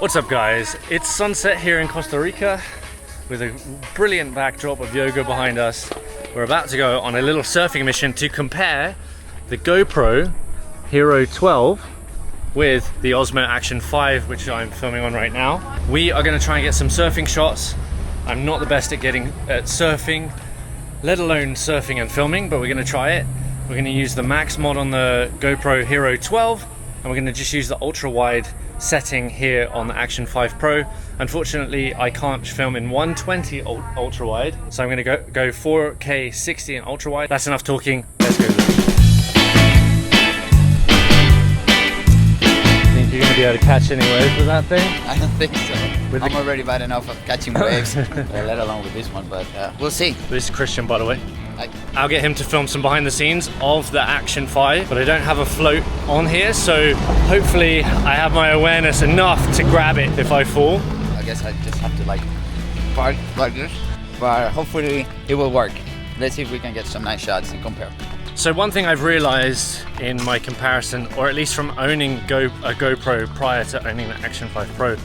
What's up guys, it's sunset here in Costa Rica with a brilliant backdrop of yoga behind us. We're about to go on a little surfing mission to compare the GoPro Hero 12 with the Osmo Action 5, which I'm filming on right now. We are going to try and get some surfing shots. I'm not the best at surfing, let alone surfing and filming, but we're going to try it. We're going to use the max mod on the GoPro Hero 12, and we're going to just use the ultra wide setting here on the Action 5 Pro. Unfortunately, I can't film in 120 ultra wide, so I'm going to go 4K 60 and ultra wide. That's enough talking. Let's go. Think you're going to be able to catch any waves with that thing? I don't think so. I'm already bad enough of catching waves, let alone with this one, but we'll see. This is Christian, by the way. I'll get him to film some behind the scenes of the Action 5, but I don't have a float on here, so hopefully I have my awareness enough to grab it if I fall. I guess I just have to like park like this, but hopefully it will work. Let's see if we can get some nice shots and compare. So one thing I've realized in my comparison, or at least from owning a GoPro prior to owning the Action 5 Pro,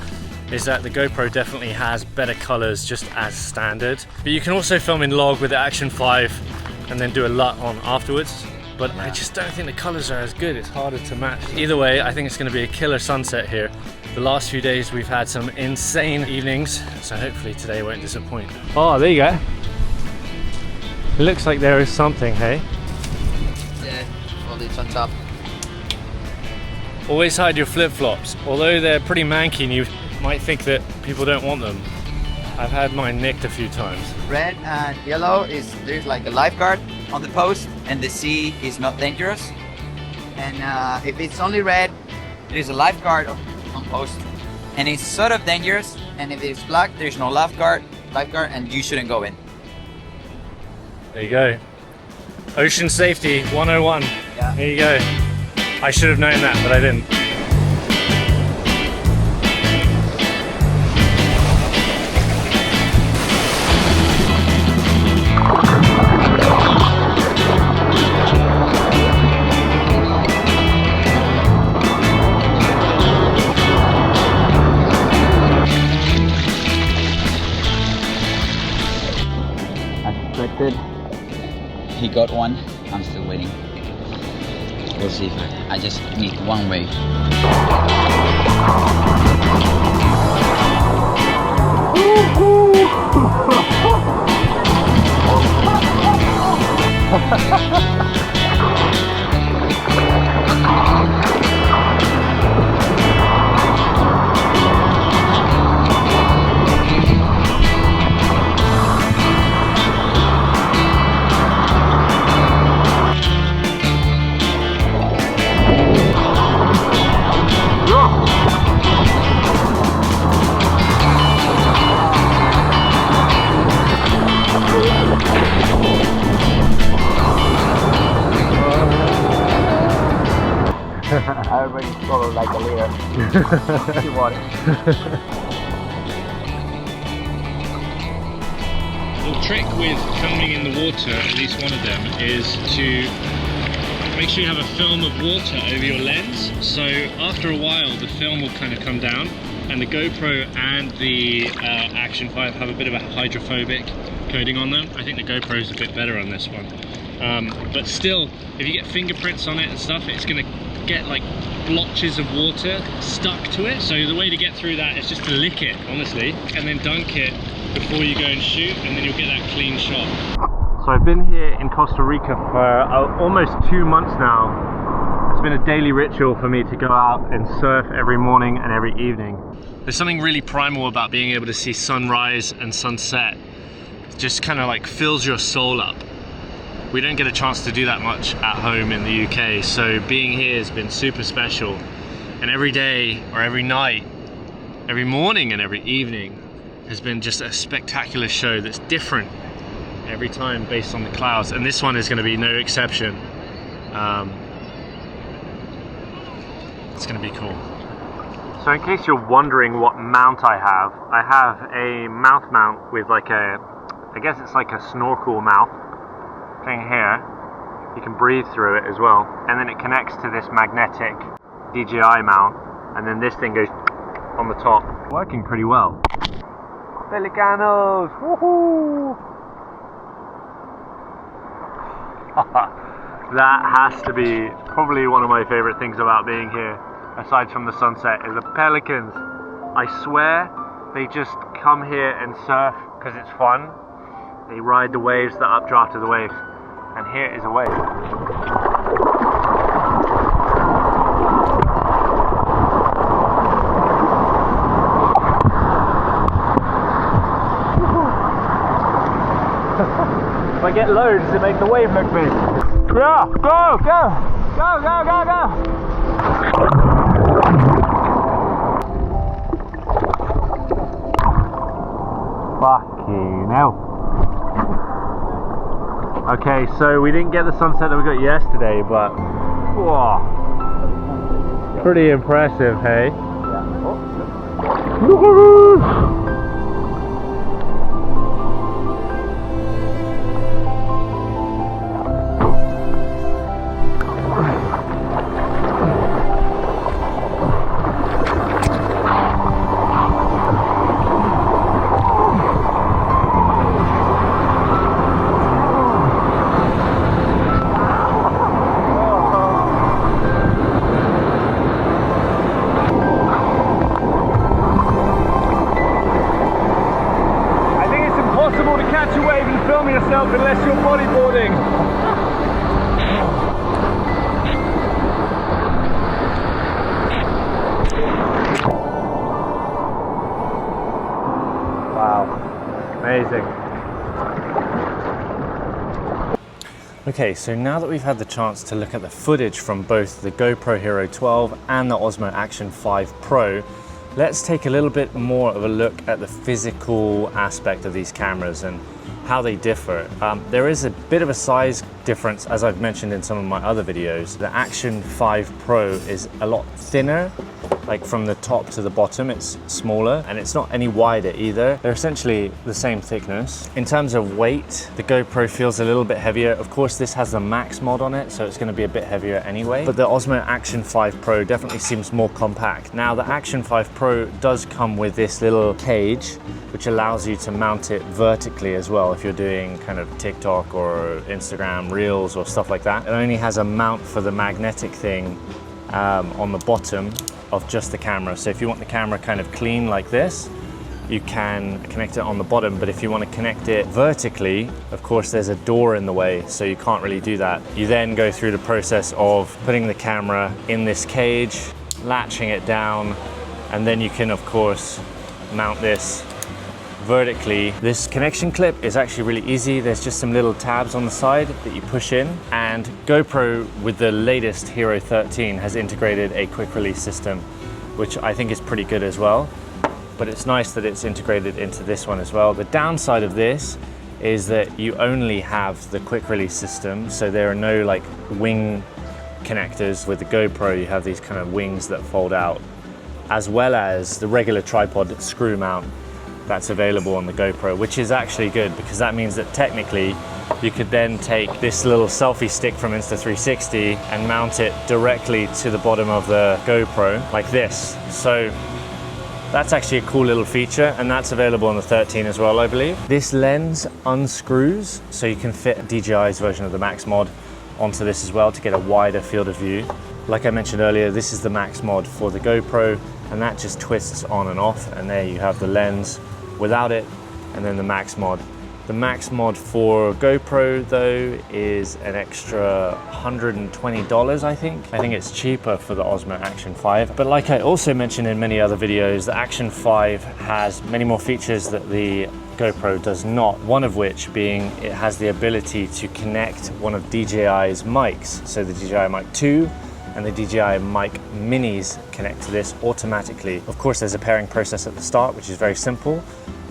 is that the GoPro definitely has better colors just as standard. But you can also film in log with the Action 5 and then do a LUT on afterwards. But I just don't think the colors are as good. It's harder to match. Either way, I think it's going to be a killer sunset here. The last few days we've had some insane evenings, so hopefully today won't disappoint. Oh, there you go. It looks like there is something, hey? Yeah, well, it's on top. Always hide your flip-flops. Although they're pretty manky and you might think that people don't want them, I've had mine nicked a few times. Red and yellow there's like a lifeguard on the post, and the sea is not dangerous. And if it's only red, there's a lifeguard on post, and it's sort of dangerous. And if it's black, there's no lifeguard, and you shouldn't go in. There you go. Ocean safety 101. Yeah. There you go. I should have known that, but I didn't. He got one. I'm still waiting. We'll see if I just need one wave. I already swallowed like a liter. Water. The trick with filming in the water, at least one of them, is to make sure you have a film of water over your lens. So after a while, the film will kind of come down, and the GoPro and the Action 5 have a bit of a hydrophobic coating on them. I think the GoPro is a bit better on this one. But still, if you get fingerprints on it and stuff, it's going to get like blotches of water stuck to it. So the way to get through that is just to lick it, honestly, and then dunk it before you go and shoot, and then you'll get that clean shot. So I've been here in Costa Rica for almost 2 months now. It's been a daily ritual for me to go out and surf every morning and every evening. There's something really primal about being able to see sunrise and sunset. It just kind of like fills your soul up. We don't get a chance to do that much at home in the UK, so being here has been super special. And every day, or every night, every morning and every evening has been just a spectacular show that's different every time based on the clouds. And this one is going to be no exception. It's going to be cool. So in case you're wondering what mount I have a mouth mount with like I guess it's like a snorkel mouth thing here. You can breathe through it as well, and then it connects to this magnetic DJI mount, and then this thing goes on the top. Working pretty well. Pelicanos! Woohoo! That has to be probably one of my favorite things about being here, aside from the sunset, is the pelicans. I swear they just come here and surf because it's fun. They ride the waves, the updraft of the waves. And here is a wave. If I get low, does it make the wave look big? Yeah, go, go, go, go, go, go. Fucking hell. Okay, so we didn't get the sunset that we got yesterday, but whoa, pretty impressive, hey? Yeah. Yourself unless you're bodyboarding. Wow, amazing. Okay, so now that we've had the chance to look at the footage from both the GoPro Hero 12 and the Osmo Action 5 Pro, let's take a little bit more of a look at the physical aspect of these cameras and how they differ. There is a bit of a size difference, as I've mentioned in some of my other videos. The Action 5 Pro is a lot thinner, like from the top to the bottom it's smaller, and it's not any wider either. They're essentially the same thickness. In terms of weight, the GoPro feels a little bit heavier. Of course, this has the Max mod on it, so it's going to be a bit heavier anyway, but the Osmo Action 5 Pro definitely seems more compact. Now, the Action 5 Pro does come with this little cage, which allows you to mount it vertically as well if you're doing kind of TikTok or Instagram Reels or stuff like that. It only has a mount for the magnetic thing on the bottom of just the camera. So if you want the camera kind of clean like this, you can connect it on the bottom, but if you want to connect it vertically, of course there's a door in the way, so you can't really do that. You then go through the process of putting the camera in this cage, latching it down, and then you can of course mount this vertically. This connection clip is actually really easy. There's just some little tabs on the side that you push in, and GoPro with the latest Hero 13 has integrated a quick release system, which I think is pretty good as well. But it's nice that it's integrated into this one as well. The downside of this is that you only have the quick release system, so there are no like wing connectors. With the GoPro you have these kind of wings that fold out, as well as the regular tripod screw mount that's available on the GoPro, which is actually good because that means that technically you could then take this little selfie stick from Insta360 and mount it directly to the bottom of the GoPro like this. So that's actually a cool little feature, and that's available on the 13 as well, I believe. This lens unscrews, so you can fit DJI's version of the Max mod onto this as well to get a wider field of view. Like I mentioned earlier, this is the Max mod for the GoPro, and that just twists on and off, and there you have the lens without it, and then the Max mod. The Max mod for GoPro though is an extra $120, I think. I think it's cheaper for the Osmo Action 5. But like I also mentioned in many other videos, the Action 5 has many more features that the GoPro does not. One of which being it has the ability to connect one of DJI's mics. So the DJI Mic 2 and the DJI Mic Minis connect to this automatically. Of course, there's a pairing process at the start, which is very simple.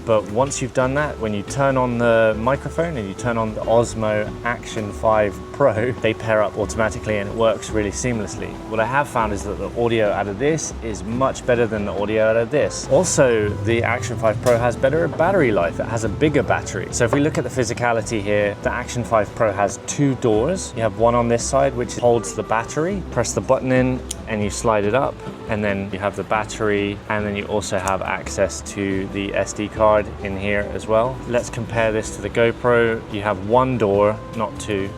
But once you've done that, when you turn on the microphone and you turn on the Osmo Action 5 Pro, they pair up automatically and it works really seamlessly. What I have found is that the audio out of this is much better than the audio out of this. Also, the Action 5 Pro has better battery life. It has a bigger battery. So if we look at the physicality here, the Action 5 Pro has 2 doors. You have one on this side, which holds the battery. Press the button in and you slide it up, and then you have the battery, and then you also have access to the SD card in here as well. Let's compare this to the GoPro. You have one door, not two.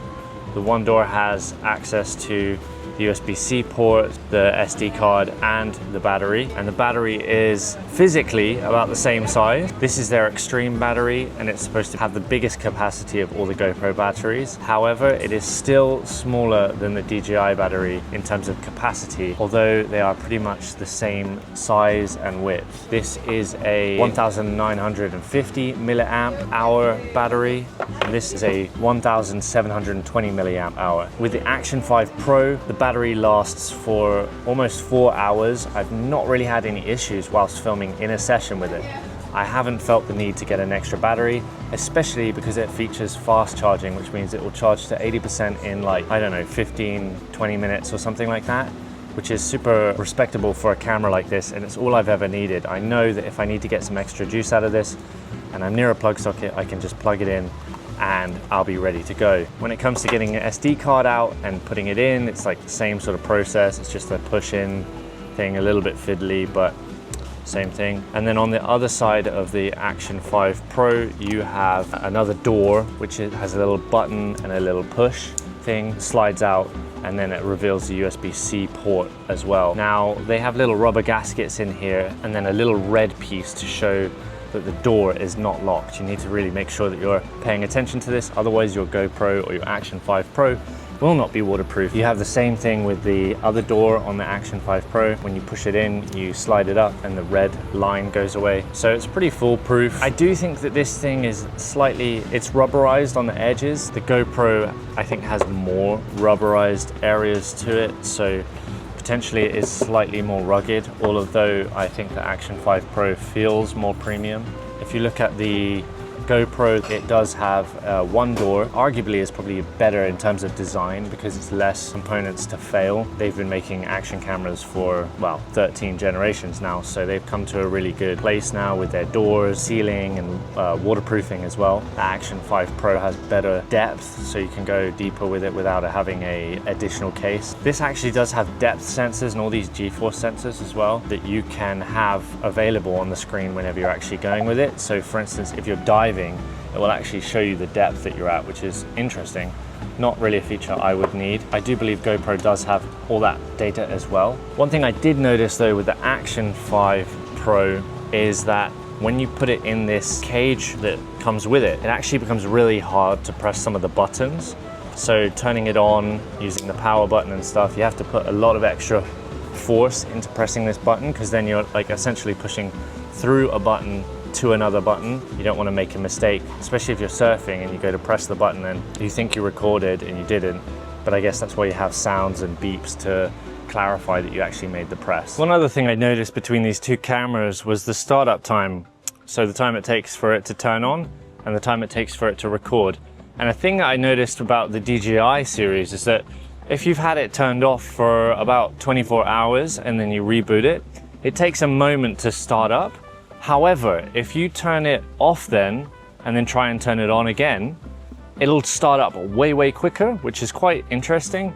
The one door has access to the USB-C port, the SD card, and the battery. And the battery is physically about the same size. This is their extreme battery, and it's supposed to have the biggest capacity of all the GoPro batteries. However, it is still smaller than the DJI battery in terms of capacity, although they are pretty much the same size and width. This is a 1950 milliamp hour battery, and this is a 1720 milliamp hour. With the Action 5 Pro, the battery lasts for almost 4 hours. I've not really had any issues whilst filming in a session with it. I haven't felt the need to get an extra battery, especially because it features fast charging, which means it will charge to 80% in like, I don't know, 15, 20 minutes or something like that, which is super respectable for a camera like this, and it's all I've ever needed. I know that if I need to get some extra juice out of this and I'm near a plug socket, I can just plug it in and I'll be ready to go. When it comes to getting an SD card out and putting it in, it's like the same sort of process. It's just a push-in thing, a little bit fiddly, but same thing. And then on the other side of the Action 5 Pro, you have another door, which has a little button and a little push thing, slides out, and then it reveals the USB-C port as well. Now, they have little rubber gaskets in here, and then a little red piece to show that the door is not locked. You need to really make sure that you're paying attention to this, otherwise your GoPro or your Action 5 Pro will not be waterproof. You have the same thing with the other door on the Action 5 Pro. When you push it in, you slide it up and the red line goes away. So it's pretty foolproof. I do think that this thing is it's rubberized on the edges. The GoPro, I think, has more rubberized areas to it. So potentially it is slightly more rugged, although I think the Action 5 Pro feels more premium. If you look at the GoPro, it does have one door. Arguably is probably better in terms of design because it's less components to fail. They've been making action cameras for, well, 13 generations now, so they've come to a really good place now with their doors, sealing, and waterproofing as well. The Action 5 Pro has better depth, so you can go deeper with it without having an additional case. This actually does have depth sensors and all these G-force sensors as well that you can have available on the screen whenever you're actually going with it. So for instance, if you're diving, it will actually show you the depth that you're at, which is interesting. Not really a feature I would need. I do believe GoPro does have all that data as well. One thing I did notice though with the Action 5 Pro is that when you put it in this cage that comes with it, it actually becomes really hard to press some of the buttons. So turning it on, using the power button and stuff, you have to put a lot of extra force into pressing this button, because then you're like essentially pushing through a button to another button. You don't want to make a mistake, especially if you're surfing and you go to press the button and you think you recorded and you didn't. But I guess that's why you have sounds and beeps to clarify that you actually made the press. One other thing I noticed between these two cameras was the startup time. So the time it takes for it to turn on and the time it takes for it to record. And a thing that I noticed about the DJI series is that if you've had it turned off for about 24 hours and then you reboot it, it takes a moment to start up. However, if you turn it off then and then try and turn it on again, it'll start up way quicker, which is quite interesting.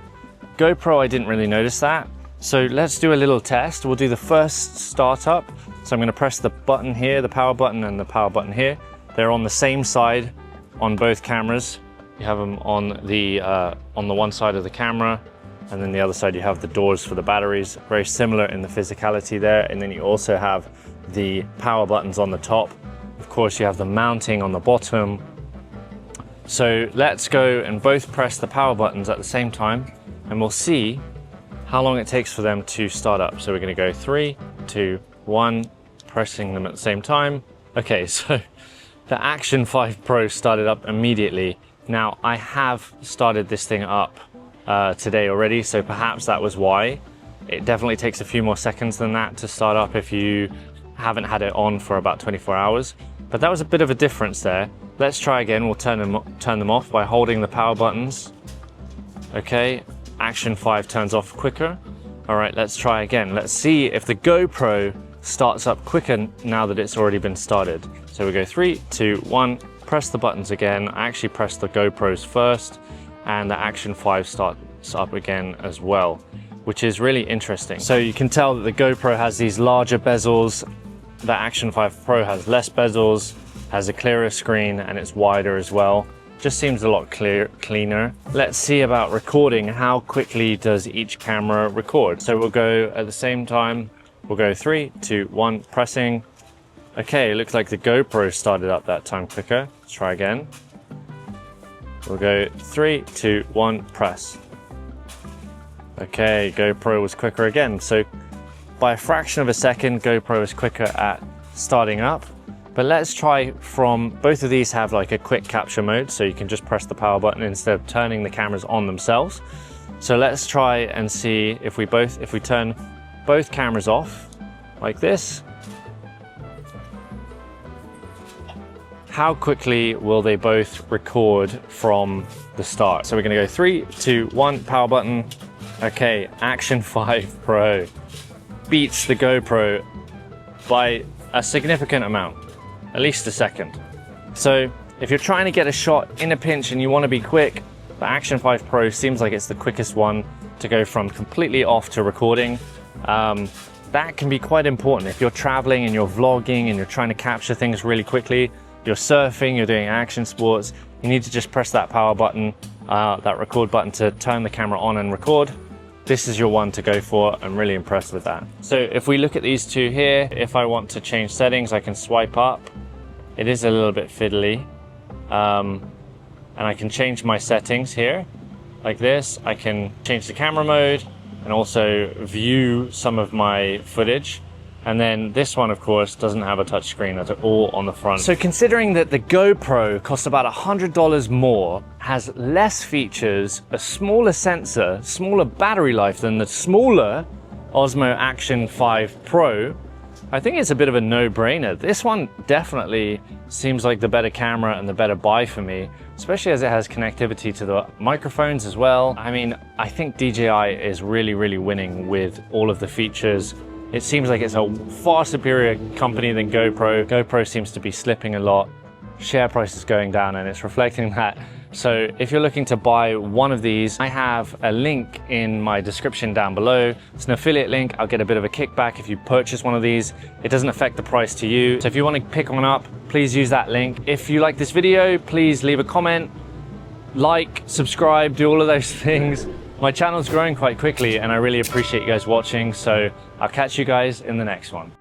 GoPro, I didn't really notice that. So let's do a little test. We'll do the first startup. So I'm going to press the button here, the power button and the power button here. They're on the same side on both cameras. You have them on the one side of the camera, and then the other side you have the doors for the batteries. Very similar in the physicality there. And then you also have the power buttons on the top. Of course, you have the mounting on the bottom. So let's go and both press the power buttons at the same time, and we'll see how long it takes for them to start up. So we're going to go 3, 2, 1, pressing them at the same time. Okay, so the Action 5 Pro started up immediately. Now, I have started this thing up today already, so perhaps that was why. It definitely takes a few more seconds than that to start up if you haven't had it on for about 24 hours. But that was a bit of a difference there. Let's try again. We'll turn them off by holding the power buttons Okay, Action 5 turns off quicker. All right, let's try again. Let's see if the GoPro starts up quicker now that it's already been started. So we go 3, 2, 1, press the buttons again. I actually press the GoPros first, and the Action 5 starts up again as well, which is really interesting. So you can tell that the GoPro has these larger bezels, the Action 5 Pro has less bezels, has a clearer screen, and it's wider as well. Just seems a lot cleaner. Let's see about recording. How quickly does each camera record? So we'll go at the same time. We'll go 3, 2, 1, pressing. Okay, it looks like the GoPro started up that time quicker. Let's try again. We'll go 3, 2, 1, press. Okay, GoPro was quicker again. So by a fraction of a second, GoPro is quicker at starting up. But let's try from, both of these have like a quick capture mode, so you can just press the power button instead of turning the cameras on themselves. So let's try and see if we turn both cameras off like this, how quickly will they both record from the start? So we're gonna go 3, 2, 1, power button. Okay, Action 5 Pro beats the GoPro by a significant amount. At least a second. So if you're trying to get a shot in a pinch and you want to be quick, the Action 5 Pro seems like it's the quickest one to go from completely off to recording. That can be quite important if you're traveling and you're vlogging and you're trying to capture things really quickly. You're surfing, you're doing action sports, you need to just press that power button, that record button, to turn the camera on and record. This is your one to go for. I'm really impressed with that. So if we look at these two here, if I want to change settings, I can swipe up. It is a little bit fiddly. And I can change my settings here like this. I can change the camera mode and also view some of my footage. And then this one, of course, doesn't have a touch screen at all on the front. So considering that the GoPro costs about $100 more, has less features, a smaller sensor, smaller battery life than the smaller Osmo Action 5 Pro, I think it's a bit of a no-brainer. This one definitely seems like the better camera and the better buy for me, especially as it has connectivity to the microphones as well. I mean, I think DJI is really, really winning with all of the features. It seems like it's a far superior company than GoPro. GoPro seems to be slipping a lot. Share price is going down and it's reflecting that. So if you're looking to buy one of these, I have a link in my description down below. It's an affiliate link. I'll get a bit of a kickback if you purchase one of these. It doesn't affect the price to you. So if you want to pick one up, please use that link. If you like this video, please leave a comment, like, subscribe, do all of those things. My channel's growing quite quickly and I really appreciate you guys watching. So I'll catch you guys in the next one.